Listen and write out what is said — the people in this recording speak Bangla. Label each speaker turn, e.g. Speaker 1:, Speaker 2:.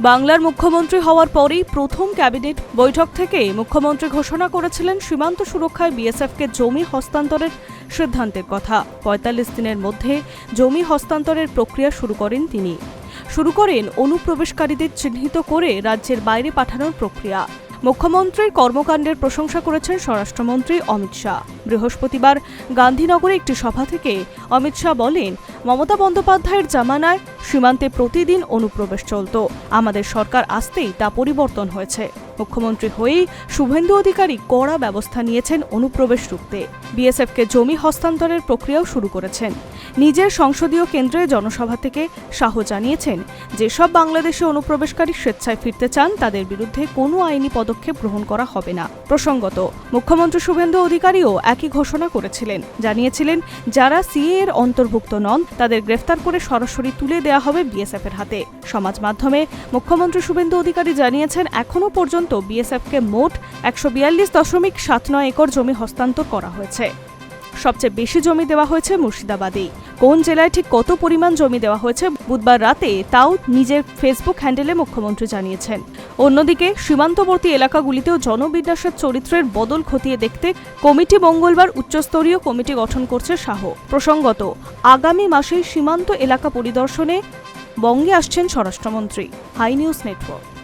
Speaker 1: বাংলার মুখ্যমন্ত্রী হওয়ার পরেই প্রথম ক্যাবিনেট বৈঠক থেকে মুখ্যমন্ত্রী ঘোষণা করেছিলেন সীমান্ত সুরক্ষায় বিএসএফকে জমি হস্তান্তরের সিদ্ধান্তের কথা। ৪৫ দিনের মধ্যে জমি হস্তান্তরের প্রক্রিয়া শুরু করেন অনুপ্রবেশকারীদের চিহ্নিত করে রাজ্যের বাইরে পাঠানোর প্রক্রিয়া। মুখ্যমন্ত্রীর কর্মকাণ্ডের প্রশংসা করেছেন স্বরাষ্ট্রমন্ত্রী অমিত শাহ। বৃহস্পতিবার গান্ধীনগরে একটি সভা থেকে অমিত শাহ বলেন, মমতা বন্দ্যোপাধ্যায়ের জামানায় সীমান্তে প্রতিদিন অনুপ্রবেশ চলত। আমাদের সরকার আসতেই তা পরিবর্তন হয়েছে। মুখ্যমন্ত্রী হয়েই শুভেন্দু অধিকারী কড়া ব্যবস্থা নিয়েছেন অনুপ্রবেশ রুখতে। বিএসএফকে জমি হস্তান্তরের প্রক্রিয়াও শুরু করেছেন। নিজের সংসদীয় কেন্দ্রে জনসভা থেকে শাহ জানিয়েছেন, যেসব বাংলাদেশি অনুপ্রবেশকারী স্বেচ্ছায় ফিরতে চান তাদের বিরুদ্ধে কোনো আইনি পদক্ষেপ গ্রহণ করা হবে না। প্রসঙ্গত, মুখ্যমন্ত্রী শুভেন্দু অধিকারীও একই ঘোষণা করেছিলেন। জানিয়েছিলেন, যারা সিএ এর অন্তর্ভুক্ত নন তাদের গ্রেফতার করে সরাসরি তুলে দেওয়া হবে বিএসএফ এর হাতে। সমাজ মাধ্যমে মুখ্যমন্ত্রী শুভেন্দু অধিকারী জানিয়েছেন, এখনও পর্যন্ত বিএসএফকে মোট ১৪২.৭৯ একর জমি হস্তান্তর করা হয়েছে। সবচেয়ে বেশি জমি দেওয়া হয়েছে মুর্শিদাবাদেই। কোন জেলায় ঠিক কত পরিমাণ জমি দেওয়া হয়েছে বুধবার রাতে তাও নিজের ফেসবুক হ্যান্ডেলে মুখ্যমন্ত্রী জানিয়েছেন। অন্যদিকে সীমান্তবর্তী এলাকাগুলিতেও জনবিন্যাসের চরিত্রের বদল খতিয়ে দেখতে কমিটি মঙ্গলবার উচ্চস্তরীয় কমিটি গঠন করছে শাহ। প্রসঙ্গত, আগামী মাসেই সীমান্ত এলাকা পরিদর্শনে বঙ্গে আসছেন স্বরাষ্ট্রমন্ত্রী। High news network.